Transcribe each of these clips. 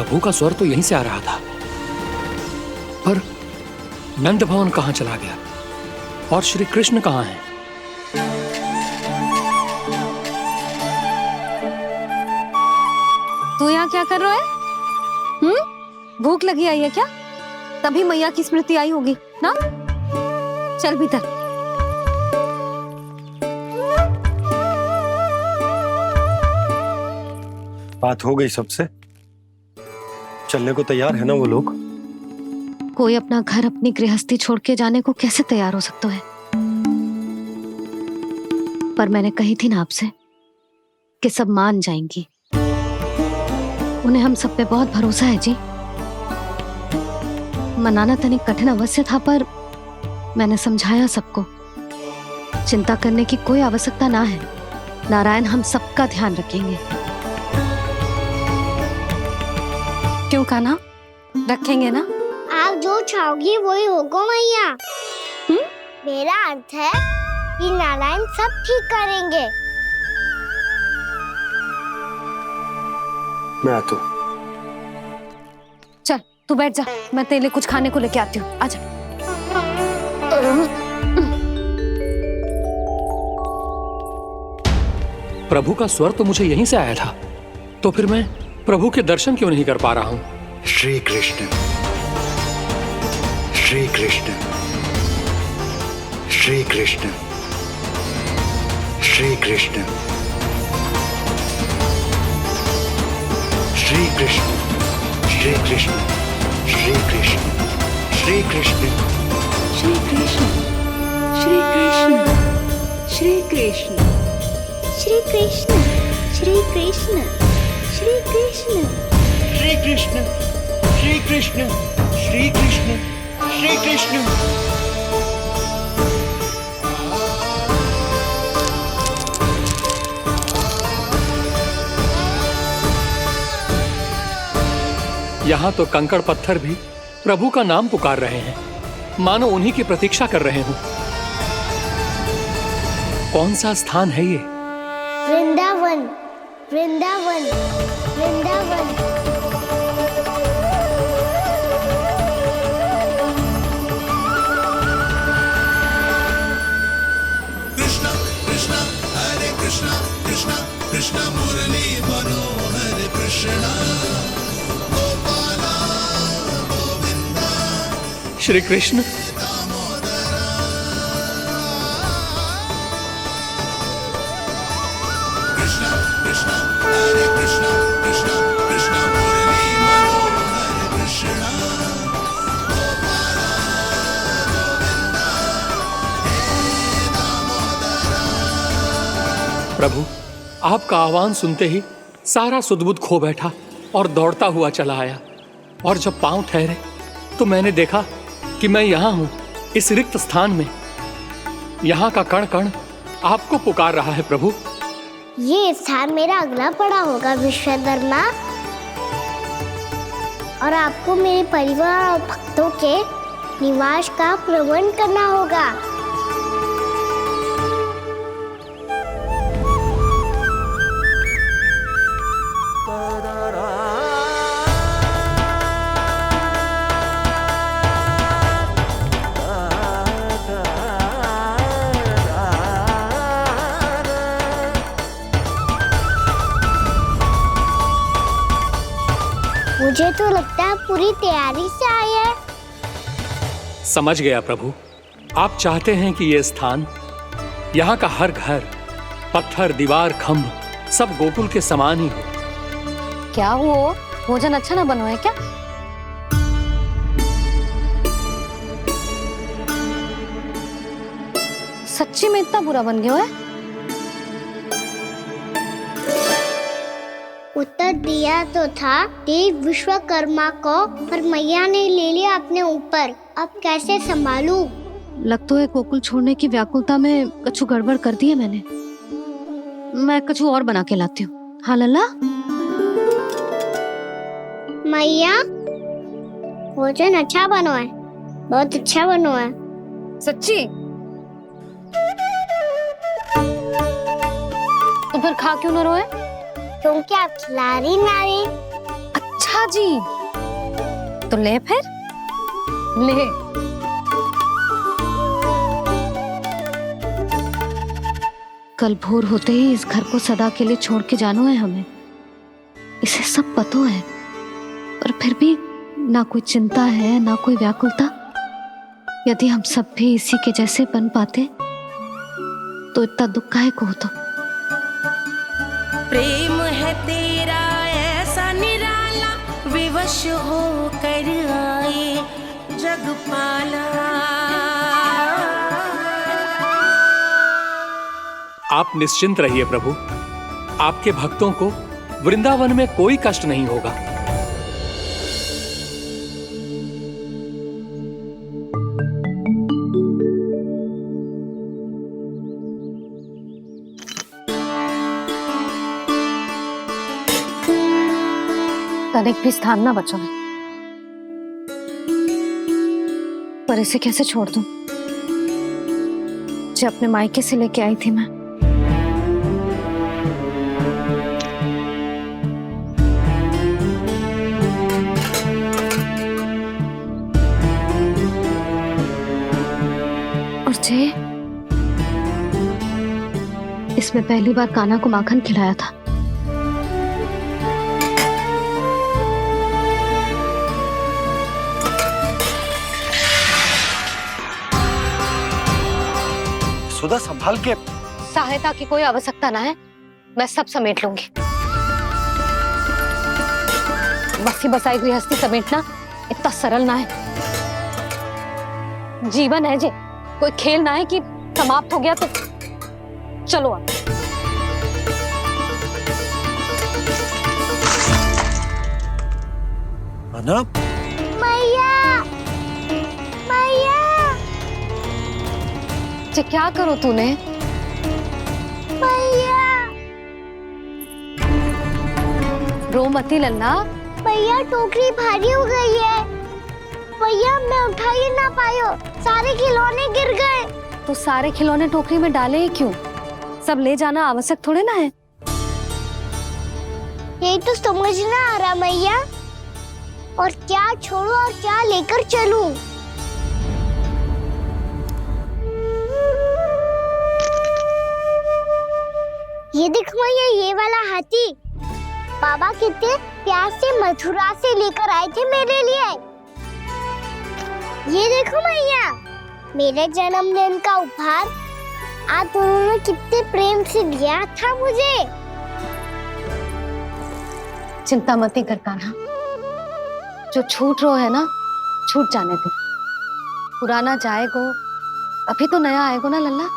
प्रभु का स्वर तो यहीं से आ रहा था, पर नंद भवन कहां चला गया और श्री कृष्ण कहां हैं? तू यहाँ क्या कर रहा है? भूख लगी आई है क्या? तभी मैया की स्मृति आई होगी ना? चल भीतर। बात हो गई सबसे? चलने को तैयार है ना वो लोग? कोई अपना घर, अपनी गृहस्थी छोड़ के जाने को कैसे तैयार हो सकता है? पर मैंने कही थी ना आपसे कि सब मान जाएंगी। उन्हें हम सब पे बहुत भरोसा है जी। मनाना तनिक कठिन अवश्य था, पर मैंने समझाया सबको। चिंता करने की कोई आवश्यकता ना है। नारायण हम सबका ध्यान रखेंगे। क्यों कान्हा, रखेंगे ना? आप जो चाहोगी वही होगा मैया। मेरा अर्थ है कि नारायण सब ठीक करेंगे। मैं आता हूं। चल तू बैठ जा, मैं तेरे लिए कुछ खाने को लेके आती हूँ। आजा। प्रभु का स्वर तो मुझे यहीं से आया था, तो फिर मैं प्रभु के दर्शन क्यों नहीं कर पा रहा हूं? श्री कृष्ण, श्री कृष्ण, श्री कृष्ण, श्री कृष्ण, श्री कृष्ण, श्री कृष्ण, श्री कृष्ण, श्री कृष्ण, श्री कृष्ण, श्री कृष्ण, श्री कृष्ण, श्री कृष्ण, श्री कृष्ण, श्री कृष्ण, श्री कृष्ण, श्री कृष्ण, श्री कृष्ण, श्री कृष्ण। यहां तो कंकड़ पत्थर भी प्रभु का नाम पुकार रहे हैं, मानो उन्हीं की प्रतीक्षा कर रहे हों। कौन सा स्थान है ये? वृंदावन, वृंदावन, वृंदावन। कृष्णा कृष्णा हरे कृष्णा कृष्णा कृष्णा मुरली मनोहर कृष्णा गोपाला गोविंदा। श्री कृष्ण, कृष्णा कृष्णा हरे कृष्णा कृष्णा कृष्णा मुरली मनोहर कृष्णा गोपाला गोविंदा हे दामोदरा। प्रभु आपका आह्वान सुनते ही सारा सुध-बुध खो बैठा और दौड़ता हुआ चला आया, और जब पांव ठहरे तो मैंने देखा कि मैं यहाँ हूँ, इस रिक्त स्थान में। यहाँ का कण कण आपको पुकार रहा है प्रभु। ये स्थान मेरा अगला पड़ा होगा विश्वकर्मा, और आपको मेरे परिवार और भक्तों के निवास का प्रबंध करना होगा। मुझे तो लगता है पूरी तैयारी से आए हैं। समझ गया प्रभु, आप चाहते हैं कि ये स्थान, यहाँ का हर घर, पत्थर, दीवार, खंभ सब गोकुल के समान ही हो। क्या हुआ? भोजन अच्छा ना बनो है क्या? सच्ची में इतना बुरा बन गया है? उत्तर दिया तो था देव विश्वकर्मा को, पर मैया ने ले लिया अपने ऊपर। अब कैसे संभालूं? लगता है गोकुल छोड़ने की व्याकुलता में कछु गड़बड़ कर दी है मैंने। मैं कछु और बना के लाती हूँ। हाँ लल्ला? मैया, भोजन अच्छा बनो है, बहुत अच्छा बनो है। सच्ची? तो फिर खा क्यों न रोए? क्योंकि आप खिला रही ना रही। अच्छा, अच्छा जी, तो ले फिर ले। कल भोर होते ही इस घर को सदा के लिए छोड़ के जाना है हमें, इसे सब पता है, पर फिर भी ना कोई चिंता है ना कोई व्याकुलता। यदि हम सब भी इसी के जैसे बन पाते तो इतना दुख काहे को होता। प्रेम है तेरा ऐसा निराला, विवश हो कर आए जगपाला। आप निश्चिंत रहिए प्रभु, आपके भक्तों को वृंदावन में कोई कष्ट नहीं होगा। तनिक भी स्थान ना बचा है, पर इसे कैसे छोड़ दूं जो अपने मायके से लेके आई थी मैं। और जे इसमें पहली बार कान्हा को माखन खिलाया था। सुधा संभाल के। सहायता की कोई आवश्यकता ना है, मैं सब समेट लूंगी। बसी बसाई गृहस्थी समेटना इतना सरल ना है। जीवन है जे, कोई खेल ना है कि समाप्त हो गया तो चलो आप। अना मैया मैया जे क्या करो तूने? मैया रो मती लल्ला। भैया टोकरी भारी हो गई है। भैया मैं उठा ही ना पायो, सारे खिलौने गिर गए। तो सारे खिलौने टोकरी में डाले ही क्यों? सब ले जाना आवश्यक थोड़े ना है। यही तो समझ ना आ रहा मैया, और क्या छोड़ू और क्या लेकर चलूं? ये देखो मैया, ये वाला हाथी बाबा कितने प्यार से मथुरा से लेकर आए थे मेरे लिए। ये देखो मैया, मेरे जन्मदिन का उपहार आप दोनों ने कितने प्रेम से दिया था मुझे। चिंता मत कर कान्हा, जो छूट रो है ना छूट जाने दे। पुराना जाएगो, अभी तो नया आएगो ना लल्ला।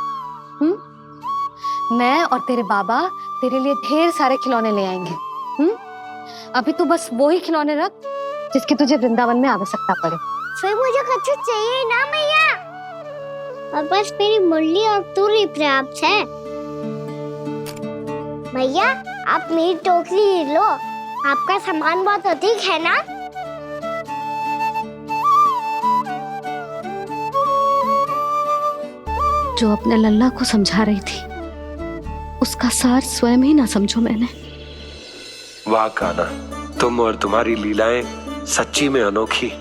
मैं और तेरे बाबा तेरे लिए ढेर सारे खिलौने ले आएंगे। अभी तू बस वो ही खिलौने रख जिसकी तुझे वृंदावन में आवश्यकता पड़े। फिर मुझे कुछ चाहिए ना मैया, और बस मेरी मुरली और तुरी पर्याप्त है। भैया आप मेरी टोकरी लो, आपका सामान बहुत अधिक है ना। जो अपने लल्ला को समझा रही थी उसका सार स्वयं ही ना समझो मैंने। वाह कान्हा, तुम और तुम्हारी लीलाएं सच्ची में अनोखी।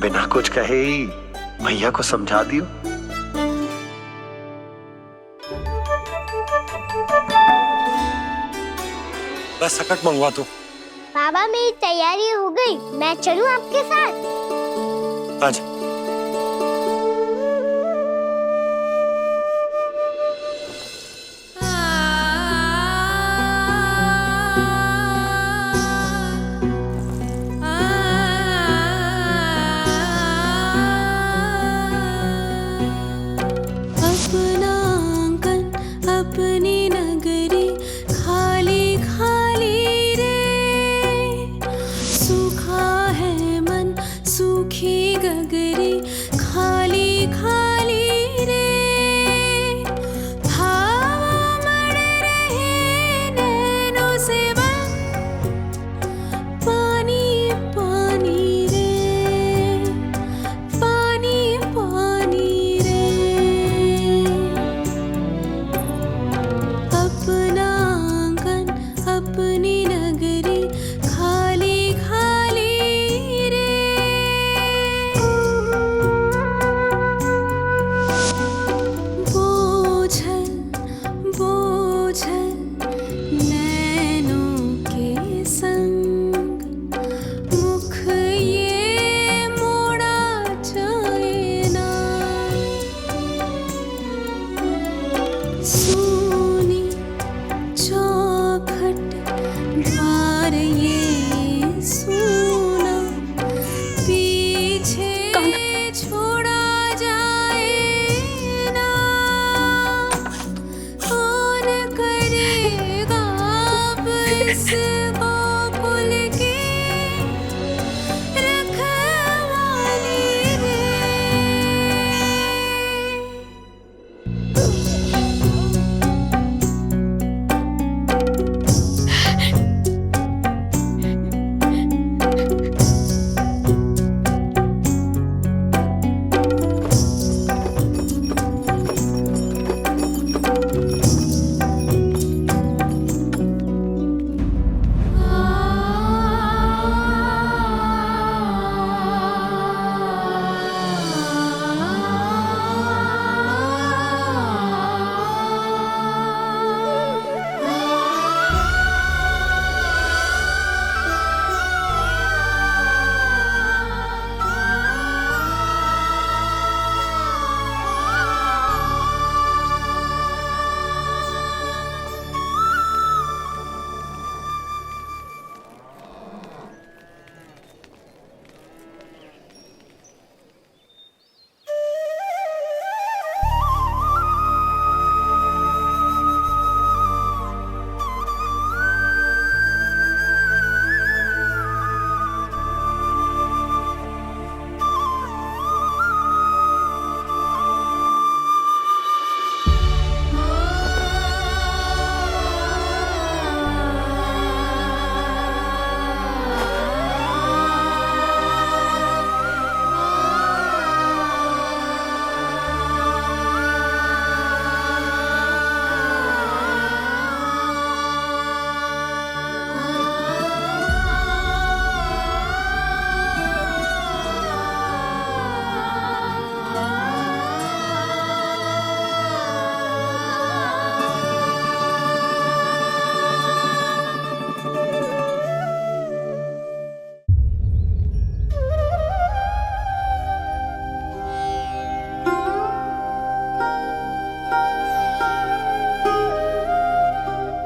बिना कुछ कहे ही भैया को समझा दियो। बस सकट मंगवा दो। बाबा मेरी तैयारी हो गई, मैं चलूं आपके साथ? आज अपना आंगन अपनी नगरी खाली खाली रे, सूखा है मन सूखी गगरी। सोनी चौखट द्वार ये सोना पीछे छोड़ा जाए ना, कौन करेगा अब इस गोकुल की रखवाली रे।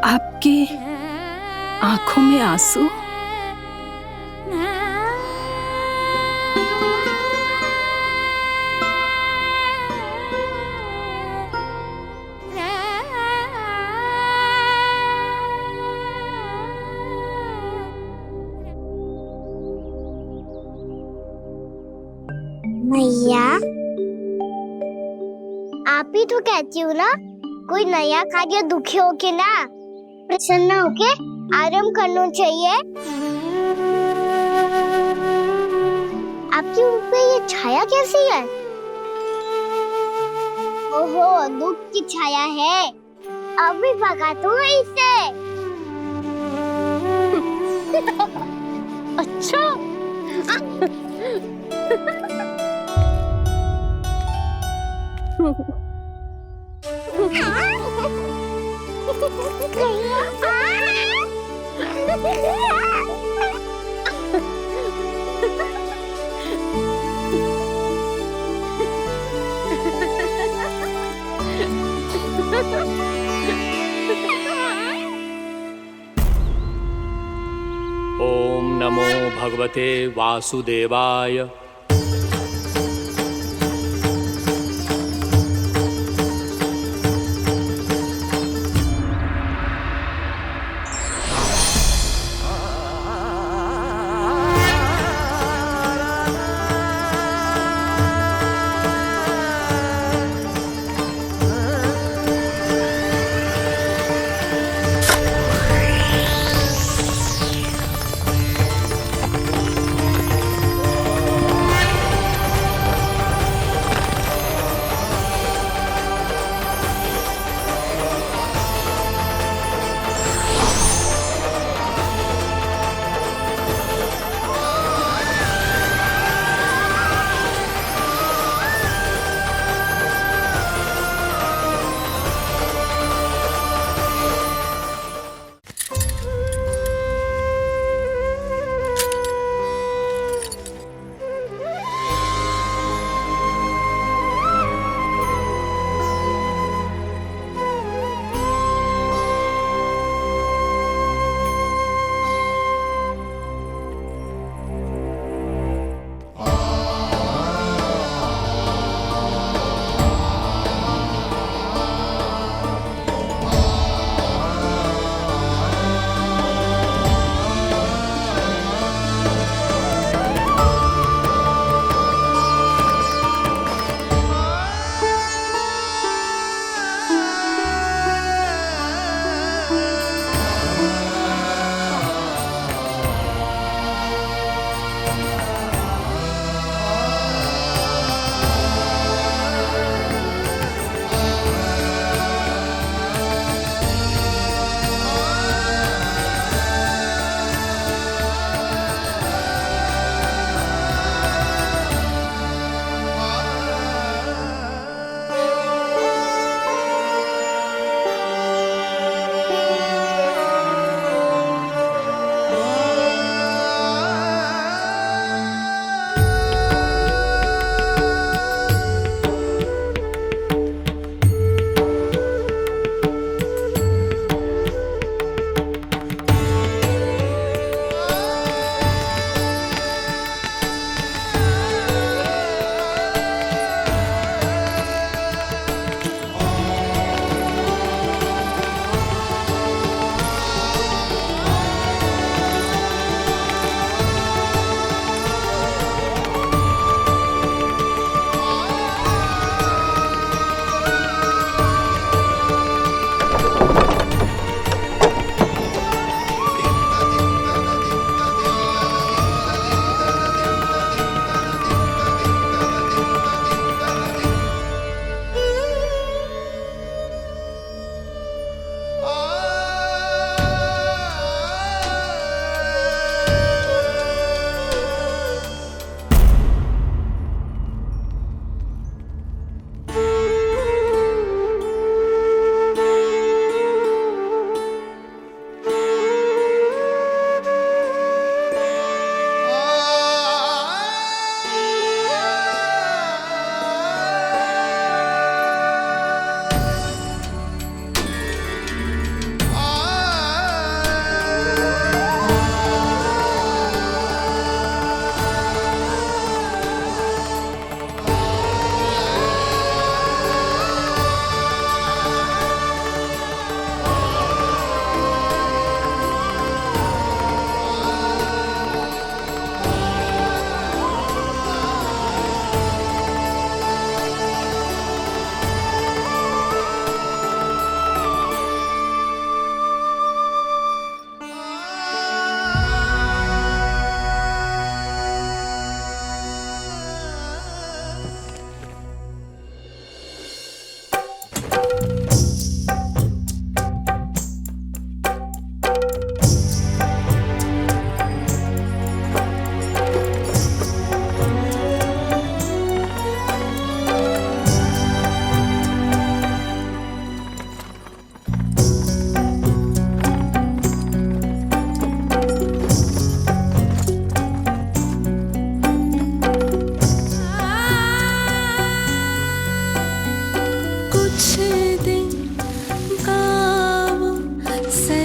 आपके आंखों में आंसू? मैया, आप ही तो कहती हो ना, कोई नया कार्य दुखी होके ना प्रसन्न होके आराम करना चाहिए। आपके मुंह पे ये छाया कैसी है? ओहो, दुख की छाया है। अभी भगा दो इसे। अच्छा। ओम नमो भगवते वासुदेवाय।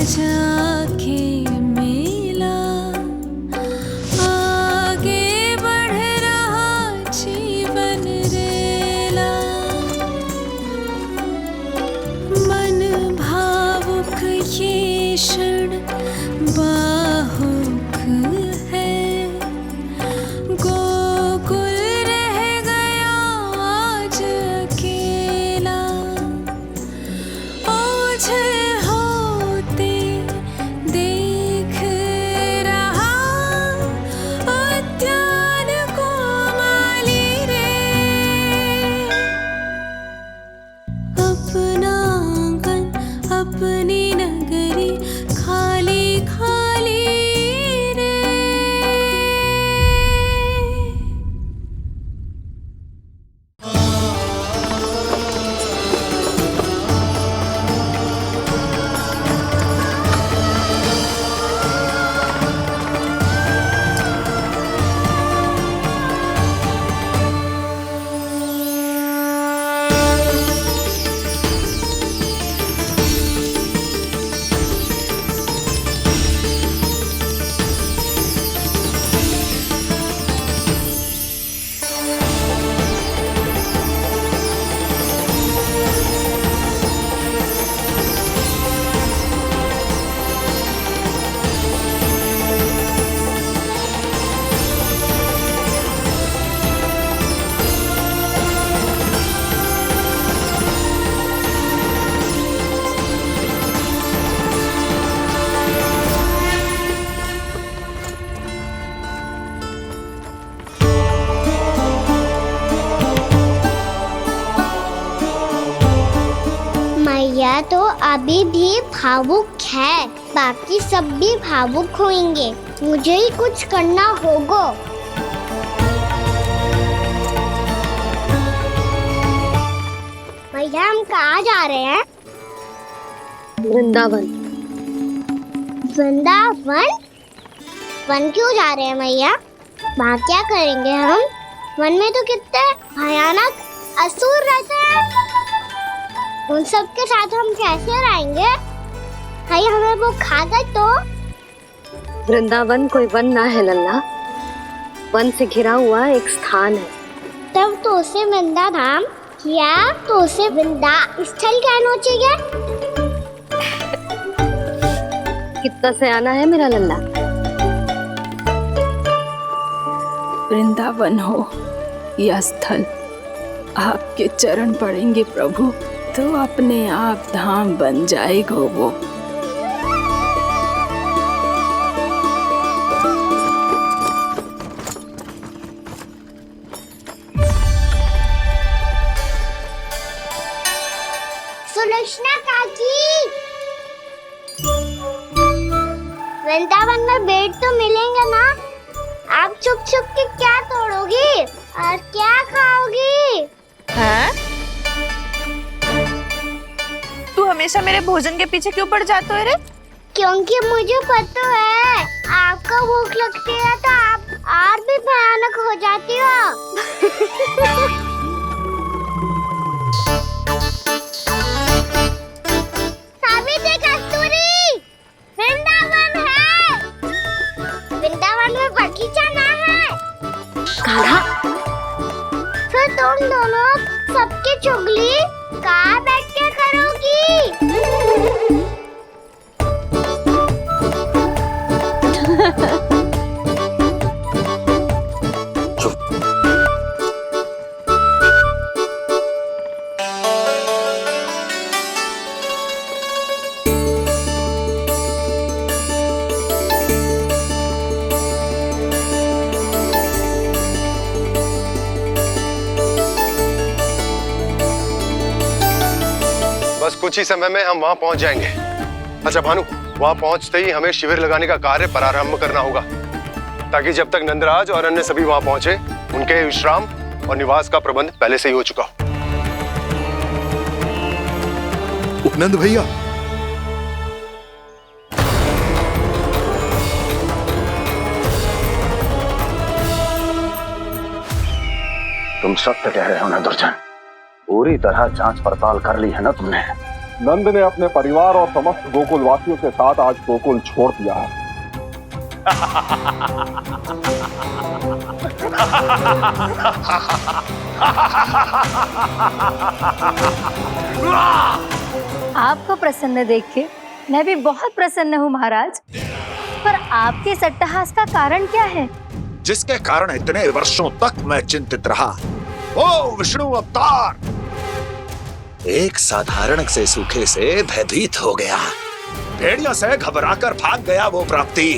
जाके मिला, आगे बढ़ रहा जीवन रेला। मन भावुक ये क्षण बाहुक है, गोकुल रह गया आज अकेला। ओझल होते देख रहा उद्यान को माली रे। अपना आंगन अपनी नगरी खाली खाली रे। मैया तो अभी भी भावुक है, बाकी सब भी भावुक होंगे। मुझे ही कुछ करना होगा। भैया हम कहाँ जा रहे हैं? वृंदावन। वृंदावन? वन क्यों जा रहे हैं मैया? वहाँ क्या करेंगे हम? वन में तो कितने भयानक असुर रहते हैं। उन सब के साथ हम कैसे रहेंगे? कहीं हमें वो खा गए तो? वृंदावन कोई वन ना है लल्ला, वन से घिरा हुआ एक स्थान है। तब तो उसे वृंदा धाम या तो उसे वृंदा स्थल कहना चाहिए। कितना से आना है मेरा लल्ला? वृंदावन हो या स्थल, आपके चरण पड़ेंगे प्रभु तो अपने आप धाम बन जाएगा वो। सुलक्षणा काकी, वृंदावन में बेड तो मिलेंगे ना? आप छुप छुप के क्या तोड़ोगी और क्या खाओगी? हाँ? तू हमेशा मेरे भोजन के पीछे क्यों पड़ जाते हो रे? क्योंकि मुझे पता है आपको भूख लगती है तो आप और भी भयानक हो जाती हो। सावित्री कस्तूरी, वृंदावन है। वृंदावन में बगीचा ना है। कान्हा, फिर तुम दोनों सबकी चुगली कहाँ बैठ के करोगी? बस कुछ ही समय में हम वहां पहुंच जाएंगे। अच्छा भानु, वहां पहुंचते ही हमें शिविर लगाने का कार्य प्रारंभ करना होगा, ताकि जब तक नंदराज और अन्य सभी वहां पहुंचे उनके विश्राम और निवास का प्रबंध पहले से ही हो चुका हो। उपनंद भैया, तुम सत्य कह रहे हो ना दुर्जन? पूरी तरह जांच पड़ताल कर ली है ना तुमने? नंद ने अपने परिवार और समस्त गोकुल वासियों के साथ आज गोकुल छोड़ दिया है। आपको प्रसन्न देख के मैं भी बहुत प्रसन्न हूँ महाराज। पर आपके इस अट्टहास का कारण क्या है? जिसके कारण इतने वर्षों तक मैं चिंतित रहा, वो विष्णु अवतार एक साधारण से सूखे से भयभीत हो गया, भेड़ियों से घबराकर भाग गया। वो प्राप्ति,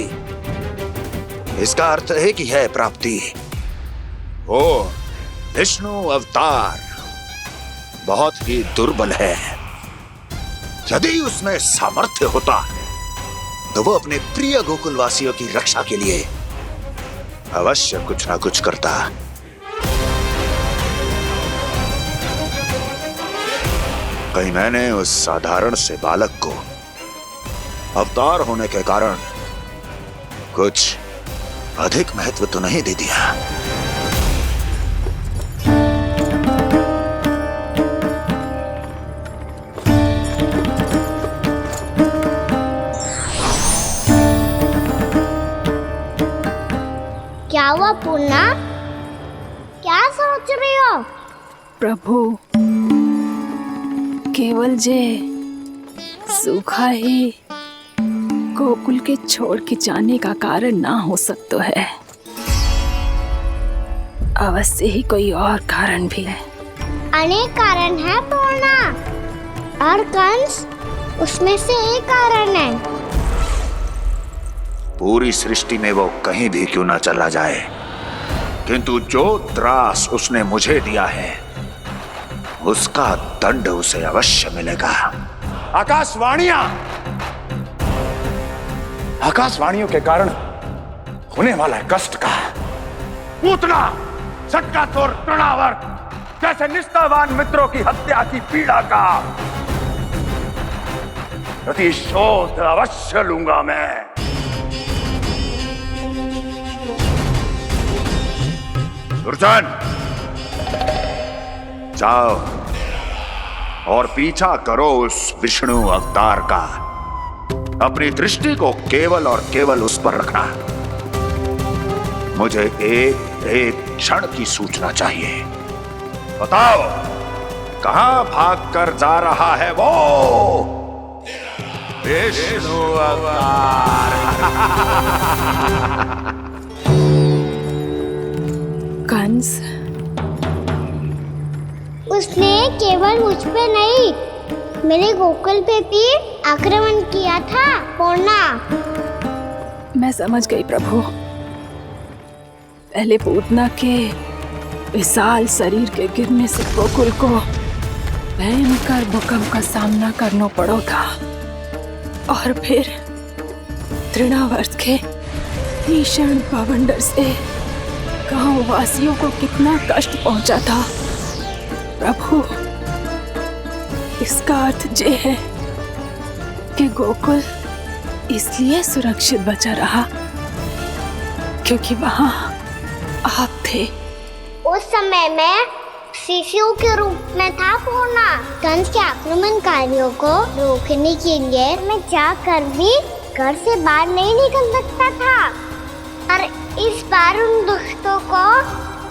इसका अर्थ है कि यह प्राप्ति वो विष्णु अवतार बहुत ही दुर्बल है। यदि उसमें सामर्थ्य होता तो वो अपने प्रिय गोकुलवासियों की रक्षा के लिए अवश्य कुछ ना कुछ करता। कहीं मैंने उस साधारण से बालक को अवतार होने के कारण कुछ अधिक महत्व तो नहीं दे दिया। क्या हुआ पूर्णा? क्या सोच रही हो? प्रभु, केवल जे सूखा ही गोकुल के छोड़ के जाने का कारण ना हो सकता है, अवश्य ही कोई और कारण भी है। अनेक कारण है पूर्णा, और कंस उसमें से एक कारण है। पूरी सृष्टि में वो कहीं भी क्यों ना चला जाए, किंतु जो त्रास उसने मुझे दिया है उसका दंड उसे अवश्य मिलेगा। आकाशवाणियों के कारण होने वाला कष्ट का, पूतना, सटकासुर, तृणावर्त जैसे निष्ठावान मित्रों की हत्या की पीड़ा का प्रतिशोध अवश्य लूंगा मैं। दुर्जन, जाओ और पीछा करो उस विष्णु अवतार का। अपनी दृष्टि को केवल और केवल उस पर रखना। मुझे एक एक क्षण की सूचना चाहिए। बताओ, कहां भागकर जा रहा है वो विष्णु अवतार? कंस, उसने केवल मुझ पे नहीं, मेरे गोकुल पे भी आक्रमण किया था पूर्णा। मैं समझ गई प्रभु। पहले पूतना के विशाल शरीर के गिरने से गोकुल को भयंकर भूकंप का सामना करना पड़ा था, और फिर तृणावर्त के भीषण पावंडर से गांव वासियों को कितना कष्ट पहुंचा था। प्रभु, इसका अर्थ ये है कि गोकुल इसलिए सुरक्षित बचा रहा क्योंकि वहां आप थे। उस समय मैं शिशु के रूप में था पूर्णा। कंस के आक्रमणकारियों को रोकने के लिए मैं जाकर भी घर से बाहर नहीं निकल सकता था, और इस बार उन दुष्टों को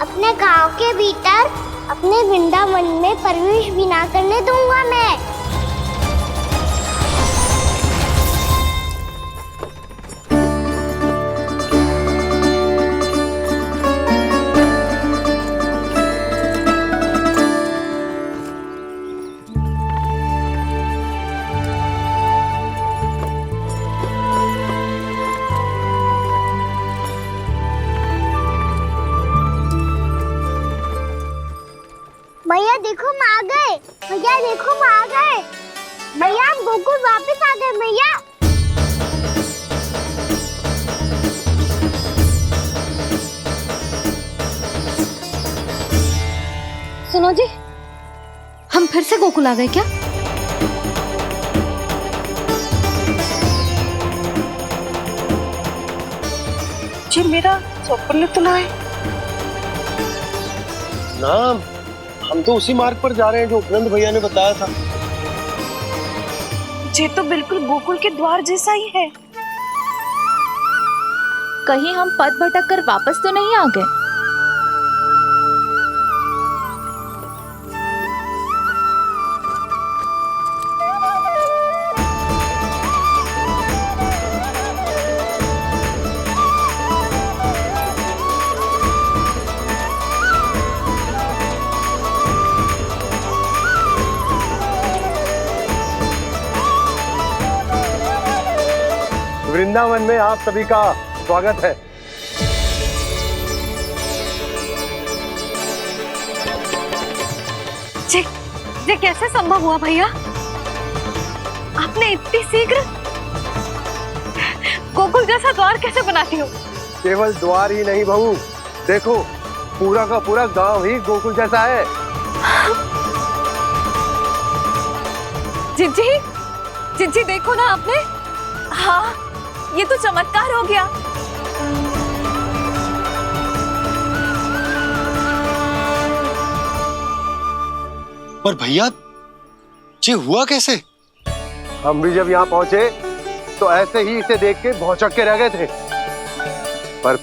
अपने गांव के भीतर, अपने वृंदावन में प्रवेश भी ना करने दूंगा मैं। भैया देखो हम आ गए, भैया देखो हम आ गए, भैया हम गोकुल वापस आ गए भैया। सुनो जी, हम फिर से गोकुल आ गए क्या? जी मेरा स्वप्न तो ना है। ना, हम तो उसी मार्ग पर जा रहे हैं जो उपनंद भैया ने बताया था। ये तो बिल्कुल गोकुल के द्वार जैसा ही है। कहीं हम पथ भटक कर वापस तो नहीं आ गए? वृंदावन में आप सभी का स्वागत है। ये कैसे संभव हुआ भैया? आपने इतनी शीघ्र गोकुल जैसा द्वार कैसे बनाती हो? केवल द्वार ही नहीं बहू, देखो पूरा का पूरा गांव ही गोकुल जैसा है। जिज्जी, जिज्जी देखो ना आपने। हाँ, ये तो चमत्कार हो गया। पर भैया ये हुआ कैसे? हम भी जब यहाँ पहुंचे तो ऐसे ही इसे देख के भौचक्के रह गए थे, पर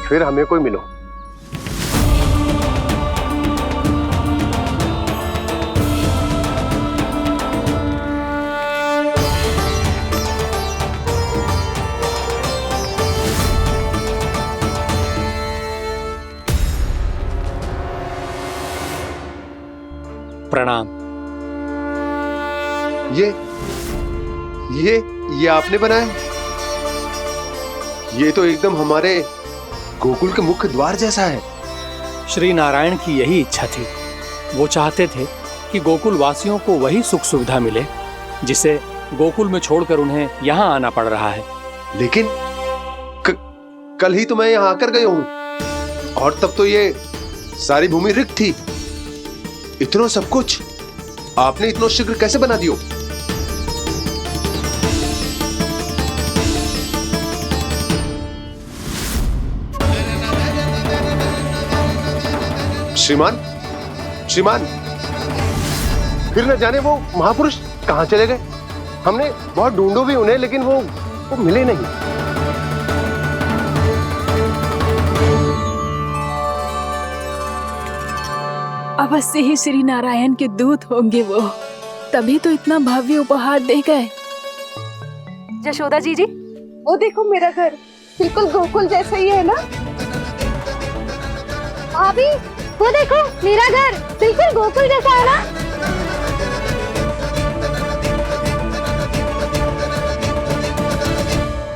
फिर हमें कोई मिलो। प्रणाम। ये आपने बनाए? ये तो एकदम हमारे गोकुल के मुख्य द्वार जैसा है। श्री नारायण की यही इच्छा थी। वो चाहते थे कि गोकुल वासियों को वही सुख सुविधा मिले जिसे गोकुल में छोड़कर उन्हें यहाँ आना पड़ रहा है। लेकिन कल ही तो मैं यहाँ आकर गया हूँ और तब तो ये सारी भूमि रिक्त थी। इतना सब कुछ आपने इतना शीघ्र कैसे बना दियो? श्रीमान, फिर न जाने वो महापुरुष कहाँ चले गए। हमने बहुत ढूंढो भी उन्हें, लेकिन वो मिले नहीं। अवश्य ही श्री नारायण के दूत होंगे वो, तभी तो इतना भव्य उपहार दे गए। यशोदा जी, वो देखो मेरा घर बिल्कुल गोकुल जैसा ही है ना। भाभी वो देखो मेरा घर बिल्कुल गोकुल जैसा है ना।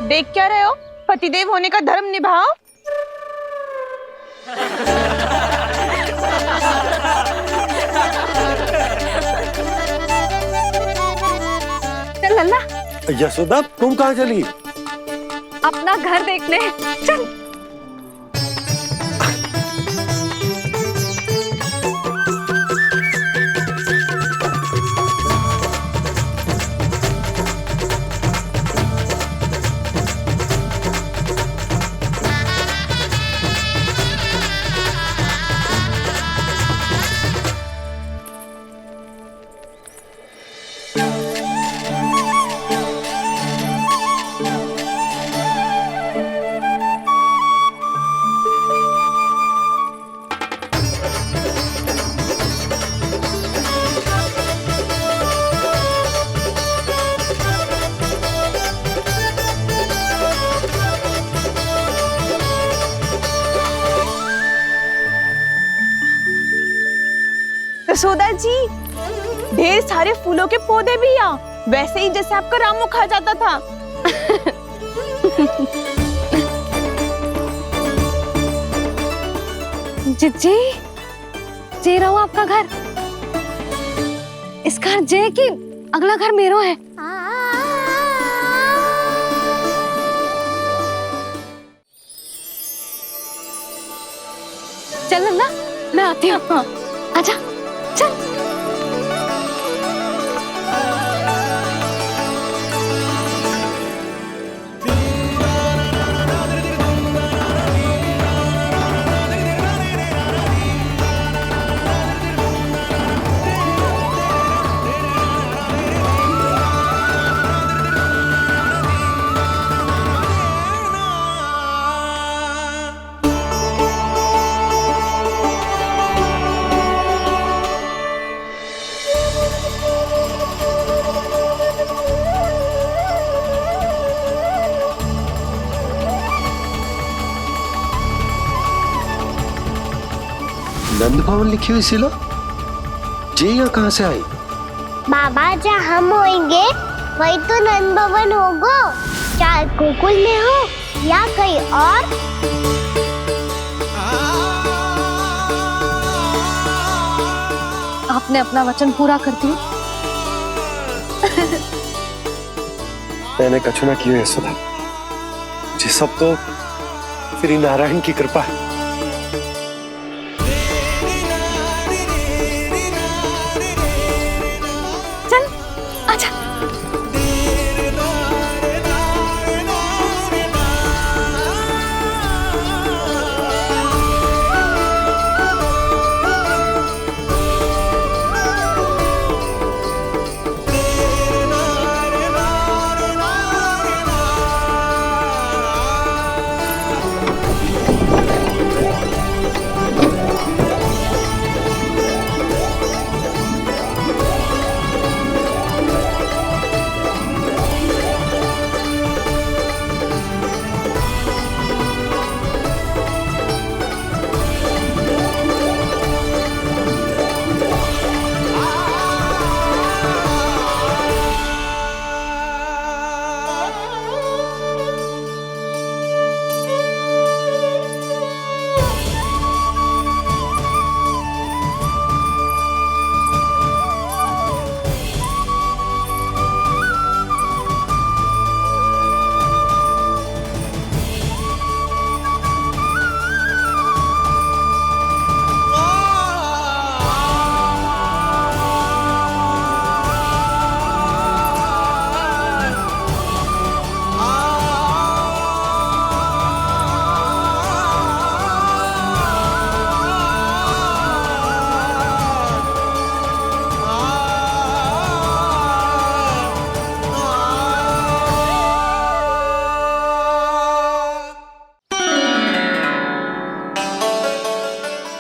देख क्या रहे हो? पतिदेव होने का धर्म निभाओ। चल लल्ला, यशोदा तुम कहाँ चली? अपना घर देखने चल। यशोदा जी, ढेर सारे फूलों के पौधे भी यहाँ, वैसे ही जैसे आपका रामू खा जाता था। जिज्जी, जे रहो आपका घर। इस घर जे की अगला घर मेरो है। चल लल्ला, मैं आती हूँ। आजा, चल। नंद भवन लिखी हुई सिला जी यहाँ कहाँ से आई? बाबा जहाँ हम होंगे वही तो नंद भवन होगा, चाहे गोकुल में हो या कहीं और। आपने अपना वचन पूरा कर दिया। मैंने कछु ना किया यशोदा, ये सब तो श्री नारायण की कृपा है। चल आजा।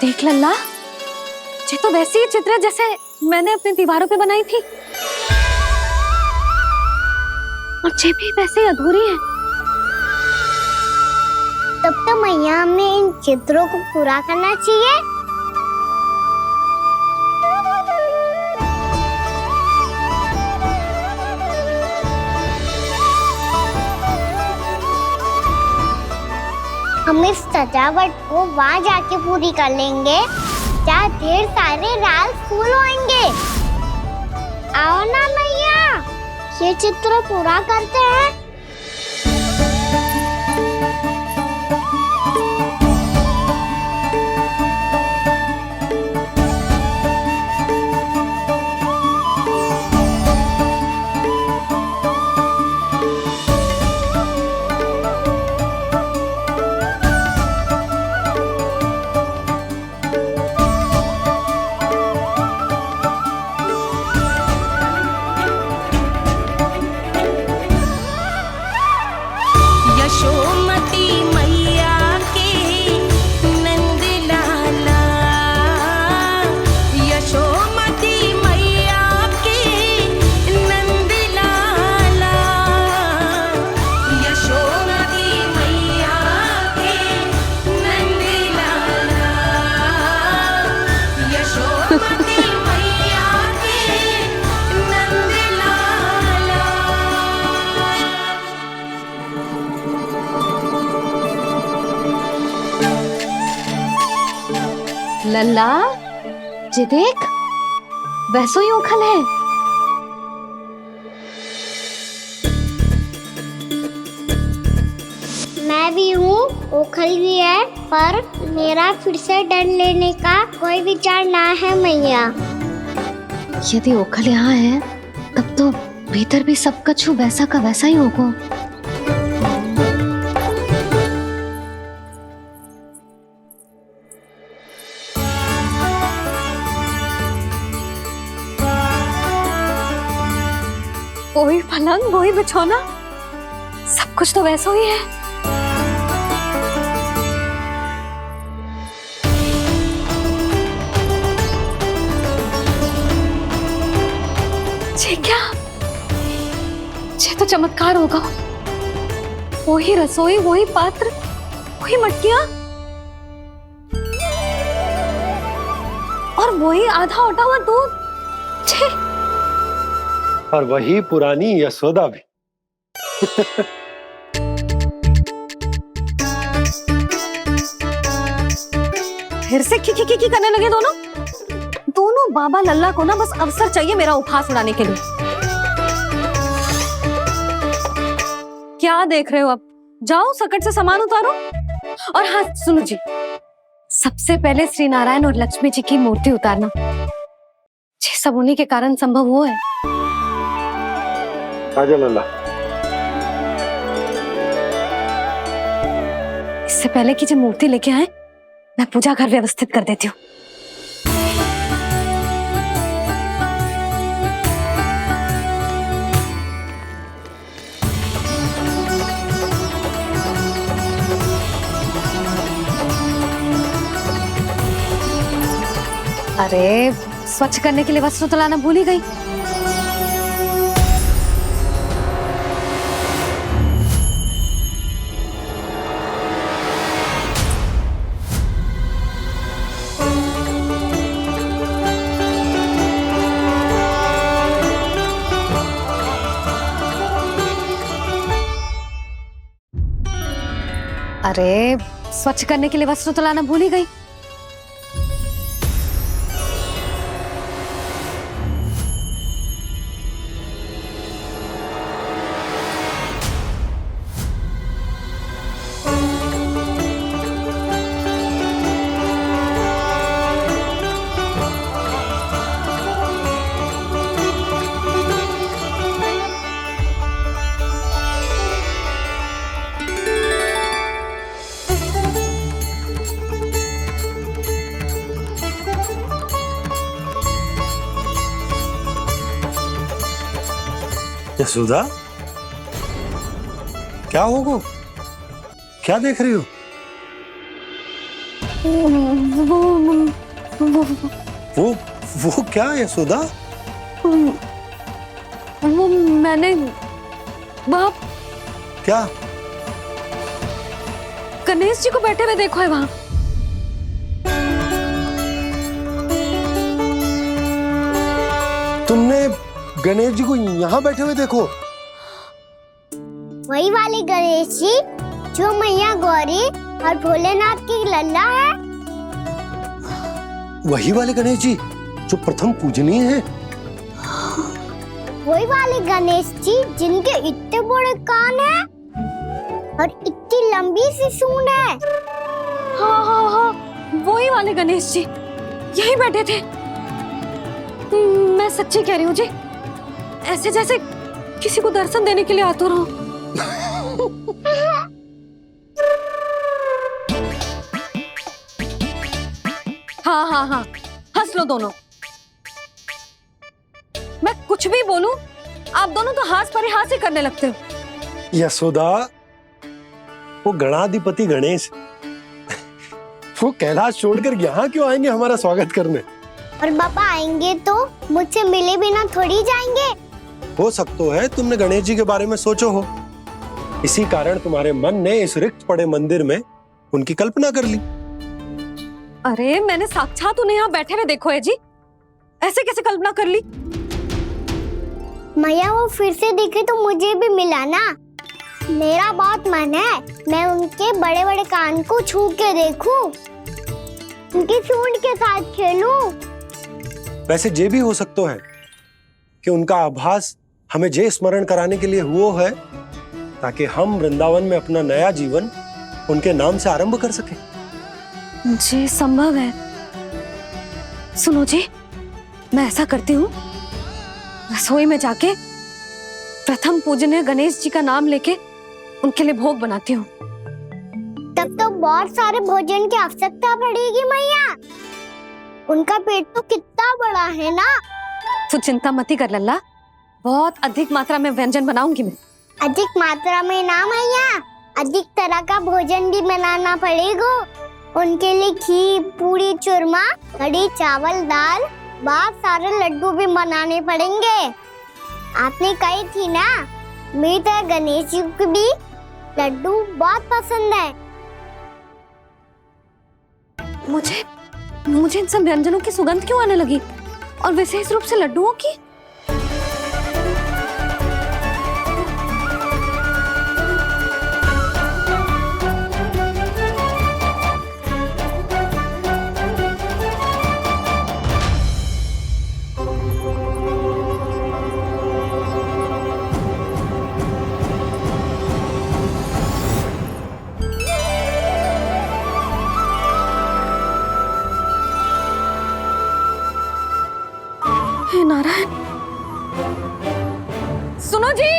देख लल्ला, ये तो वैसी ही चित्र है जैसे मैंने अपनी दीवारों पे बनाई थी, और ये भी वैसे ही अधूरी है। तब तो मैया हमें इन चित्रों को पूरा करना चाहिए। हम इस सजावट को वहाँ जाके पूरी कर लेंगे जहाँ ढेर सारे लाल फूल होंगे। आओ ना मैया, ये चित्र पूरा करते हैं। यशोमती मैया के नंद लाला, यशोमती मैया के नंद लाला, यशोमती मैया के नंद लाला, यशोमती मैया के नंद लाला। लल्ला, ये देख, वैसो ही उखल है। मैं भी हूँ, ओखल भी है, पर मेरा फिर से डर लेने का कोई विचार ना है मैया। यदि ओखल यहाँ है, तब तो भीतर भी सब कछु वैसा का वैसा ही होगा। वही पलंग, वही बिछौना, सब कुछ तो वैसा ही है। ये क्या? ये तो चमत्कार होगा। वही रसोई, वही पात्र, वही मटकियां। और वही आधा उटा हुआ दूध। छे। और वही पुरानी यशोदा भी। फिर से की करने लगे दोनों। दोनों बाबा लल्ला को ना बस अवसर चाहिए मेरा उपहास उड़ाने के लिए। क्या देख रहे हो? अब जाओ सकट से सामान उतारो। और हाँ सुनो जी, सबसे पहले श्री नारायण और लक्ष्मी जी की मूर्ति उतारना। ये सब उन्हीं के कारण संभव हुआ है। आजा लल्ला। इससे पहले कि जो मूर्ति लेके आए, मैं पूजा घर व्यवस्थित कर देती हूँ। अरे स्वच्छ करने के लिए वस्त्र तो लाना भूल ही गई। अरे स्वच्छ करने के लिए वस्त्र तो लाना भूल ही गई। यशोदा, क्या होगा? क्या देख रही हो? वो क्या यशोदा? वो मैंने बाप क्या? गणेश जी को बैठे हुए देखो है वहां। तुमने गणेश जी को यहाँ बैठे हुए देखो? वही वाले गणेश जी जो मैया गौरी और भोलेनाथ की लल्ला है। वही वाले गणेश जी जो प्रथम पूजनीय है। वही वाले गणेश जी जिनके इतने बड़े कान हैं और इतनी लंबी सी सूंड है। हाँ हाँ हाँ, वही वाले गणेश जी यही बैठे थे। मैं सच्ची कह रही हूँ जी, ऐसे जैसे किसी को दर्शन देने के लिए आतुर हो। हाँ हाँ हाँ, हंस लो दोनों। मैं कुछ भी बोलूं, आप दोनों तो हास परिहास ही करने लगते हो। यशोदा, वो गणाधिपति गणेश वो कैलाश छोड़कर यहाँ क्यों आएंगे हमारा स्वागत करने? और पापा आएंगे तो मुझसे मिले बिना थोड़ी जाएंगे। हो सकता है तुमने गणेश जी के बारे में सोचो हो, इसी कारण तुम्हारे मन ने इस रिक्त पड़े मंदिर में उनकी कल्पना कर ली। अरे मैंने साक्षात उन्हें यहाँ बैठे हुए देखो है जी, ऐसे कैसे कल्पना कर ली? मैया वो फिर से दिखे तो मुझे भी मिला ना। मेरा बहुत मन है मैं उनके बड़े बड़े कान को छू के देखूं, उनकी सूंड के साथ खेलूं। वैसे ये भी हो सकता है कि उनका आभास हमें जे स्मरण कराने के लिए हुआ है ताकि हम वृंदावन में अपना नया जीवन उनके नाम से आरंभ कर सके। जी संभव है। सुनो जी, मैं ऐसा करती हूँ, रसोई में जाके प्रथम पूजनीय गणेश जी का नाम लेके उनके लिए भोग बनाती हूँ। तब तो बहुत सारे भोजन की आवश्यकता पड़ेगी मैया। उनका पेट तो कितना बड़ा है ना। तू चिंता मत कर लल्ला, बहुत अधिक मात्रा में व्यंजन बनाऊंगी मैं। अधिक मात्रा में ना मैया, अधिक तरह का भोजन भी बनाना पड़ेगा। उनके लिए खीर, पूरी, चूरमा, कढ़ी, चावल, दाल, बहुत सारे लड्डू भी बनाने पड़ेंगे। आपने कही थी ना, मेरी तरह गणेश जी को भी लड्डू बहुत पसंद है। मुझे इन सब व्यंजनों की सुगंध क्यों आने लगी, और विशेष रूप से लड्डुओं की? हे नारायण, सुनो जी,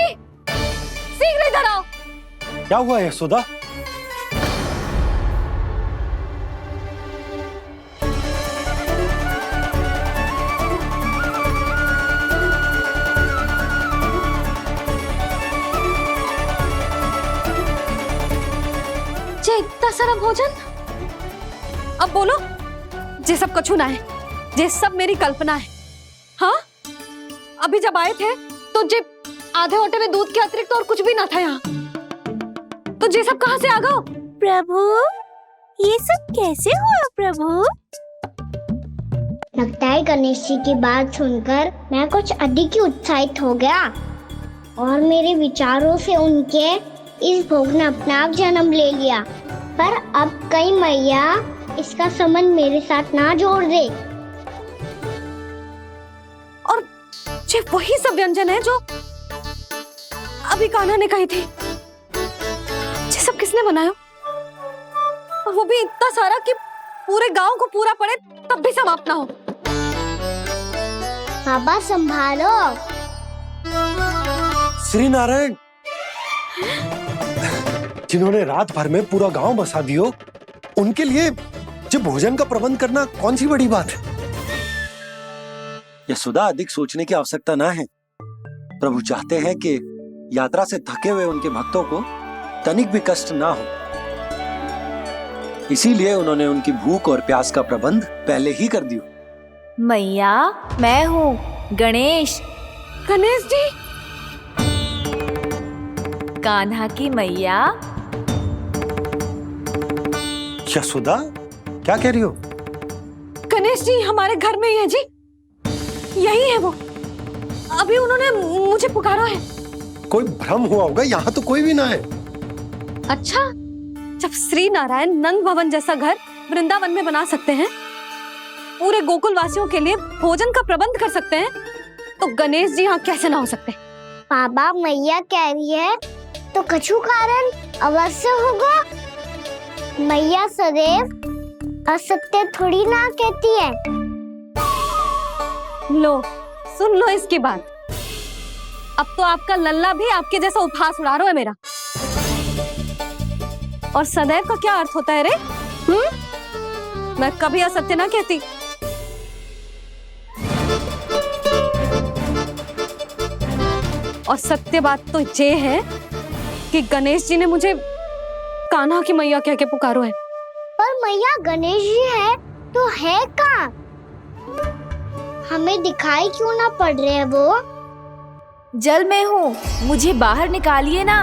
शीघ्र इधर आओ। क्या हुआ यशोदा? जे इतना सारा भोजन, अब बोलो, जे सब कछु ना है, जे सब मेरी कल्पना है। हाँ, अभी जब आए थे तो जे आधे ओटे में दूध के अतिरिक्त और कुछ भी ना था यहाँ, तो जे सब कहाँ से आ गए? प्रभु, ये सब कैसे हुआ प्रभु? लगता है गणेश जी की बात सुनकर मैं कुछ अधिक ही उत्साहित हो गया और मेरे विचारों से उनके इस भोग ने अपना आप जन्म ले लिया। पर अब कहीं मैया इसका संबंध मेरे साथ ना जोड़ दे। और ये वही सब व्यंजन है जो अभी कान्हा ने कही थी। ये सब किसने बनाया? और वो भी इतना सारा कि पूरे गांव को पूरा पड़े तब भी समाप्त ना हो। बाबा संभालो। श्री नारायण, जिन्होंने रात भर में पूरा गांव बसा दियो, उनके लिए जो भोजन का प्रबंध करना कौन सी बड़ी बात है? यशोदा, अधिक सोचने की आवश्यकता ना है। प्रभु चाहते हैं कि यात्रा से थके हुए उनके भक्तों को तनिक भी कष्ट ना हो, इसीलिए उन्होंने उनकी भूख और प्यास का प्रबंध पहले ही कर दिया। मैया, मैं हूँ गणेश। गणेश जी? कान्हा की मैया। यशोदा, क्या कह रही हो? गणेश जी हमारे घर में ही है जी, यही है वो। अभी उन्होंने मुझे पुकारा है। कोई भ्रम हुआ होगा, यहाँ तो कोई भी ना है। अच्छा, जब श्री नारायण नंद भवन जैसा घर वृंदावन में बना सकते हैं, पूरे गोकुल वासियों के लिए भोजन का प्रबंध कर सकते हैं, तो गणेश जी यहाँ कैसे ना हो सकते? बाबा, मैया कह रही है तो कछु कारण अवश्य होगा। मैया सदैव असत्य थोड़ी ना कहती है। लो, सुन लो इसकी बात। अब तो आपका लल्ला भी आपके जैसा उपहास उड़ा रहा है मेरा। और सदैव का क्या अर्थ होता है रे? मैं कभी असत्य ना कहती। और सत्य बात तो ये है कि गणेश जी ने मुझे कान्हा की मैया कह के पुकारो है। पर मैया गणेश जी है तो है कहाँ? हमें दिखाई क्यों ना पड़ रहे हैं वो? जल में हूँ, मुझे बाहर निकालिए ना।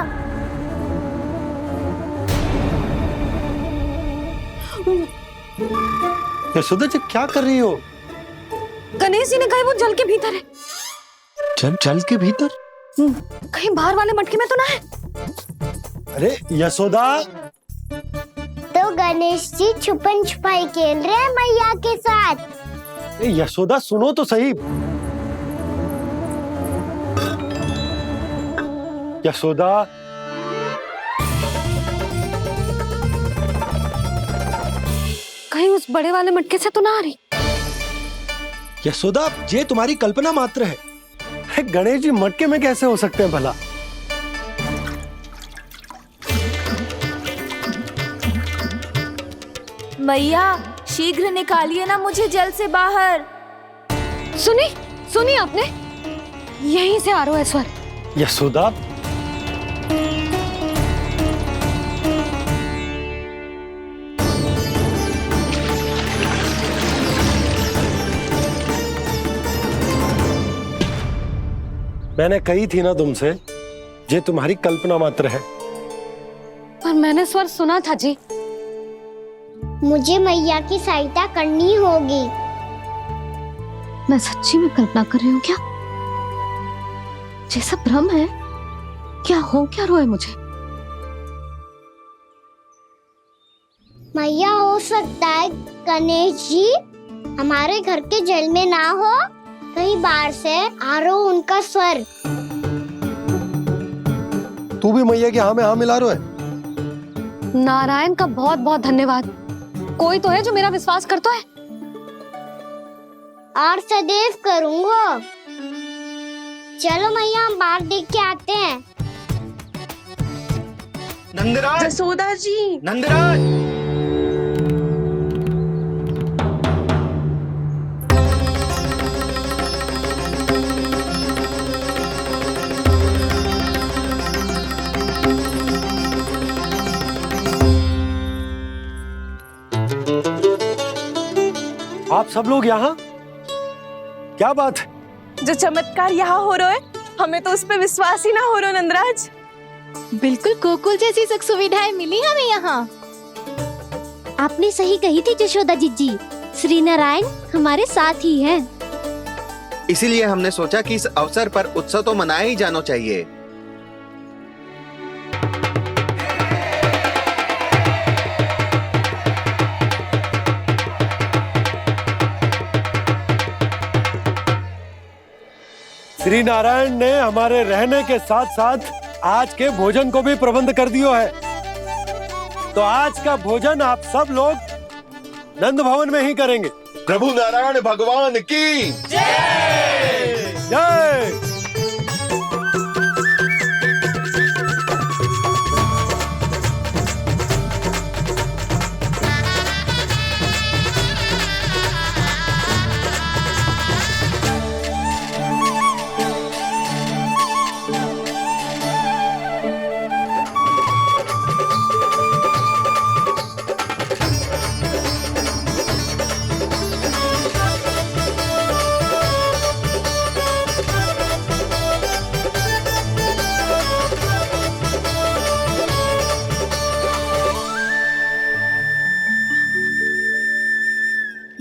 यशोदा जी, क्या कर रही हो? गणेश जी ने कहा वो जल के भीतर है। जल के भीतर? कहीं बाहर वाले मटके में तो ना है? अरे यशोदा! तो गणेश जी छुपन छुपाई खेल रहे हैं मैया के साथ। यशोदा, सुनो तो सही। यशोदा, कहीं उस बड़े वाले मटके से तो ना आ रही? यशोदा, ये तुम्हारी कल्पना मात्र है। गणेश जी मटके में कैसे हो सकते हैं भला? मैया, शीघ्र निकालिए ना मुझे जल से बाहर। सुनी आपने? यहीं से आ रहा है स्वर। यशोदा, मैंने कही थी ना तुमसे, ये तुम्हारी कल्पना मात्र है। पर मैंने स्वर सुना था जी। मुझे मैया की सहायता करनी होगी। मैं सच्ची में कल्पना कर रही हूँ क्या? जैसा भ्रम है क्या? हो क्या रहा है मुझे? मैया, हो सकता है गणेश जी हमारे घर के जल में ना हो, कहीं बाहर से आ रहा हो उनका स्वर। तू भी मैया के हाँ में हाँ मिला रहा है। नारायण का बहुत बहुत धन्यवाद। कोई तो है जो मेरा विश्वास करता है। और सदैव करूंगा। चलो मैया, हम बाहर देख के आते हैं। नंदराज, जसोदा जी, नंदराज, आप सब लोग यहाँ? क्या बात है? जो चमत्कार यहाँ हो रहा है, हमें तो उस पे विश्वास ही ना हो रहा नंदराज। बिल्कुल गोकुल जैसी सुख सुविधाएं मिली हमें यहाँ। आपने सही कही थी यशोदा जीजी, श्री नारायण हमारे साथ ही हैं। इसीलिए हमने सोचा कि इस अवसर पर उत्सव तो मनाया ही जाना चाहिए। श्री नारायण ने हमारे रहने के साथ साथ आज के भोजन को भी प्रबंध कर दिया है। तो आज का भोजन आप सब लोग नंद भवन में ही करेंगे। प्रभु नारायण भगवान की जय जय।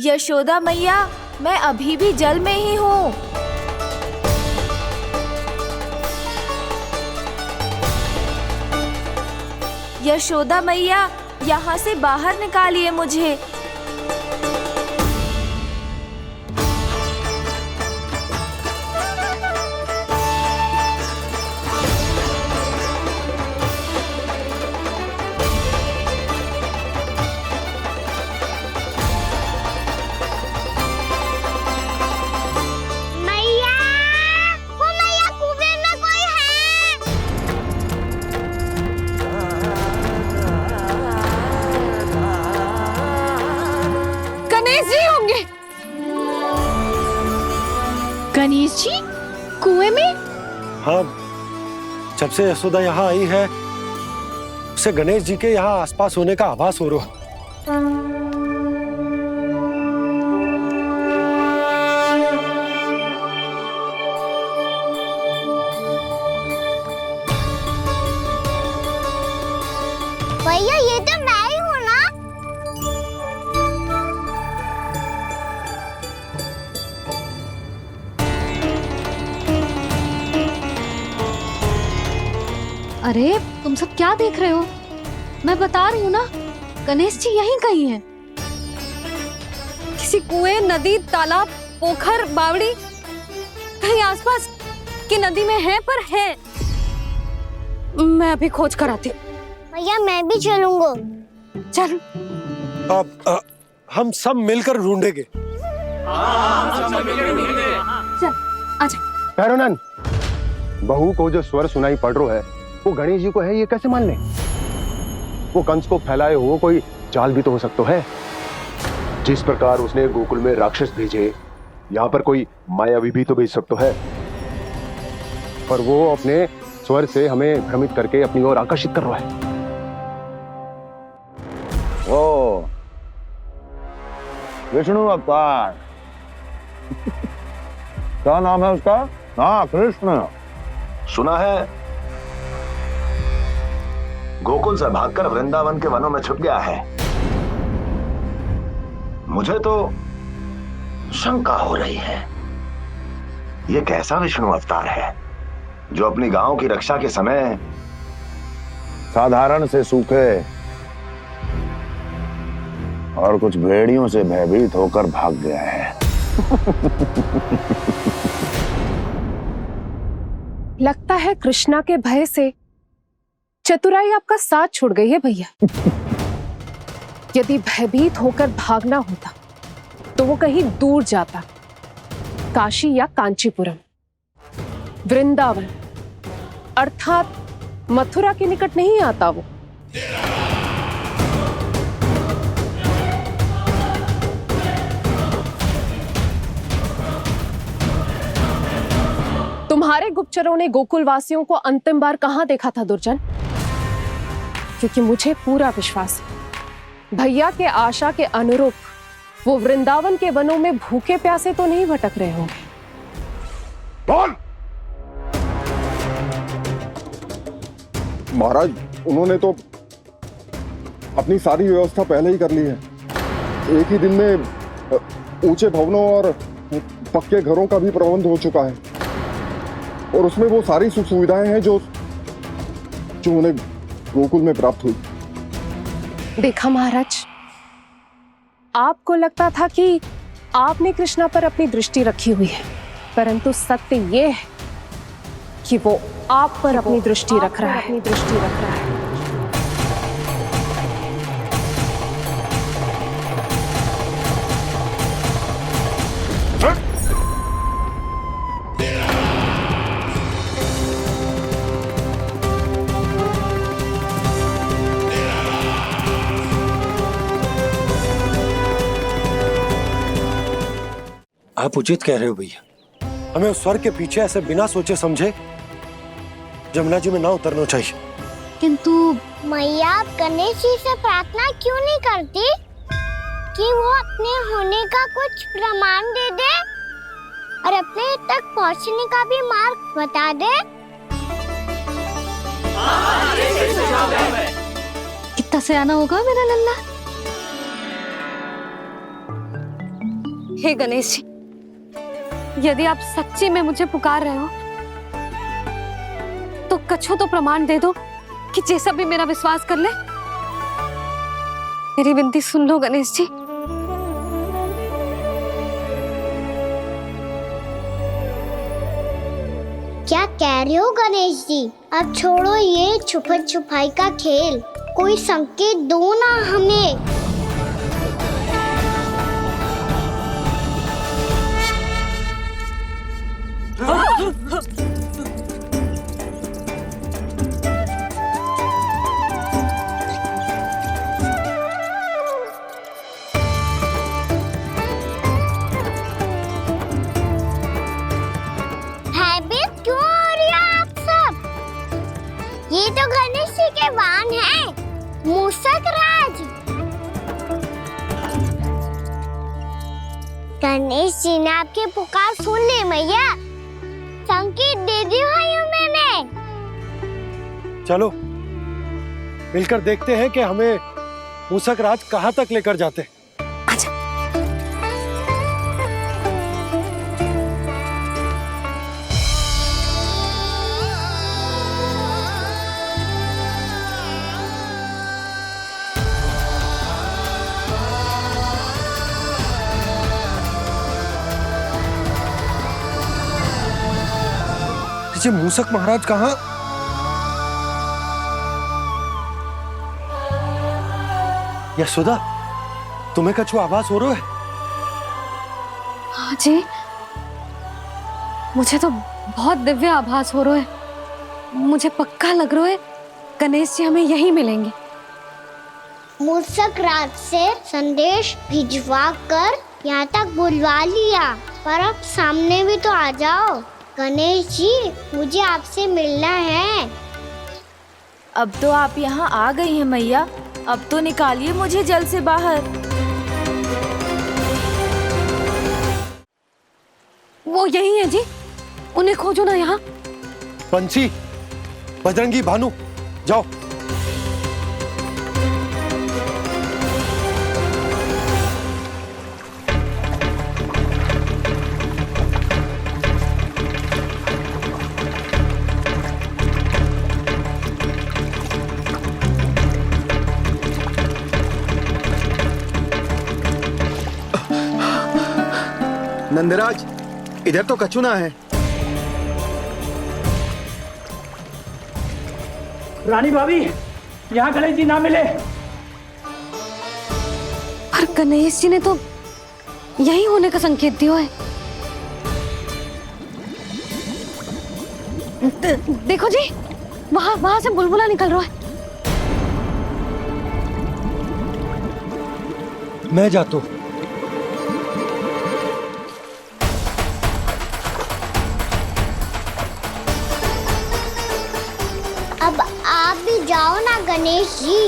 यशोदा मैया, मैं अभी भी जल में ही हूँ। यशोदा मैया, यहाँ से बाहर निकालिए मुझे। मैया, वो मैया, कुएं में कोई है। गणेश जी होंगे। गणेश जी कुएं में? हाँ, जब से यशोदा यहाँ आई है उसे गणेश जी के यहाँ आसपास होने का आभास हो रहा है। भैया, ये तो मैं ही हूँ ना। अरे तुम सब क्या देख रहे हो? मैं बता रही हूँ ना, गणेश जी यहीं कहीं हैं। किसी कुएं, नदी, तालाब, पोखर, बावड़ी, कहीं आसपास की नदी में है, पर है। मैं अभी खोज कर आती हूँ। भैया, मैं भी चलूंगा। चल। अब हम सब मिलकर ढूंढेंगे। चल, आजा। भैरवनंद, बहू को जो स्वर सुनाई पड़ रहा है वो गणेश जी को है, ये कैसे मान ले? वो कंस को फैलाए हुए कोई जाल भी तो हो सकता है। जिस प्रकार उसने गोकुल में राक्षस भेजे, यहाँ पर कोई मायावी भी तो भेज सकता है। पर वो अपने स्वर से हमें भ्रमित करके अपनी ओर आकर्षित कर रहा है। ओ विष्णु अवतार। क्या नाम है उसका? हाँ, कृष्ण। सुना है गोकुल से भागकर वृंदावन के वनों में छुप गया है। मुझे तो शंका हो रही है, ये कैसा विष्णु अवतार है जो अपनी गांव की रक्षा के समय साधारण से सूखे और कुछ भेड़ियों से भयभीत होकर भाग गया है। लगता है कृष्णा के भय से चतुराई आपका साथ छोड़ गई है भैया। यदि भयभीत होकर भागना होता तो वो कहीं दूर जाता, काशी या कांचीपुरम, वृंदावन अर्थात मथुरा के निकट नहीं आता वो। तुम्हारे गुप्तचरों ने गोकुल वासियों को अंतिम बार कहां देखा था दुर्जन? क्योंकि मुझे पूरा विश्वास है भैया के आशा के अनुरूप वो वृंदावन के वनों में भूखे प्यासे तो नहीं भटक रहे होंगे। बोल! महाराज, उन्होंने तो अपनी सारी व्यवस्था पहले ही कर ली है। एक ही दिन में ऊंचे भवनों और पक्के घरों का भी प्रबंध हो चुका है और उसमें वो सारी सुख सुविधाएं हैं जो उन्हें गोकुल में प्राप्त हुई। देखा महाराज, आपको लगता था कि आपने कृष्णा पर अपनी दृष्टि रखी हुई है, परंतु सत्य ये है कि वो आप पर अपनी दृष्टि रख रहा है। आप उचित कह रहे हो भैया, हमें उस स्वर के पीछे ऐसे बिना सोचे समझे जमुना जी में ना उतरना चाहिए। किंतु मैया, आप गणेश जी से प्रार्थना क्यों नहीं करती कि वो अपने होने का कुछ प्रमाण दे दे और अपने तक पहुंचने का भी मार्ग बता दे? कितना सयाना होगा मेरा लल्ला। हे गणेश जी, यदि आप सच्ची में मुझे पुकार रहे हो तो कछो तो प्रमाण दे दो कि जैसा भी मेरा विश्वास कर ले। मेरी विनती सुन लो गणेश जी। क्या कह रहे हो गणेश जी? अब छोड़ो ये छुपन छुपाई का खेल, कोई संकेत दो ना हमें। भयभीत क्यों हो रही हो आप सब? ये तो गणेश जी के वाहन हैं, मूषक राज। गणेश जी ने आपकी पुकार सुन ली मैया, संकेत दे दी भाइयों मैंने। चलो मिलकर देखते हैं कि हमें मूषक राज कहां तक लेकर जाते हैं। जी मूषक महाराज कहाँ? यशोदा, तुम्हें कछु आभास हो रहा है? हाँ जी, मुझे तो बहुत दिव्य आभास हो रहा है। मुझे पक्का लग रहा है गणेश जी हमें यहीं मिलेंगे। मूषक राज से संदेश भिजवा कर यहाँ तक बुलवा लिया, पर अब सामने भी तो आ जाओ। गणेश जी, मुझे आपसे मिलना है। अब तो आप यहाँ आ गई हैं मैया, अब तो निकालिए मुझे जल से बाहर। वो यही है जी, उन्हें खोजो ना यहाँ। बंसी, बजरंगी, भानु, जाओ। नंदराज, इधर तो कछुना है। रानी भाभी, यहाँ गणेश जी ना मिले। पर गणेश जी ने तो यही होने का संकेत दिया है। देखो जी, वहां से बुलबुला निकल रहा है। मैं जाता हूं। अब आप भी जाओ ना गणेश जी।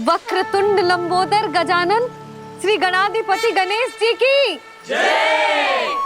वक्रतुंड लंबोदर गजानन श्री गणाधिपति गणेश जी की जय।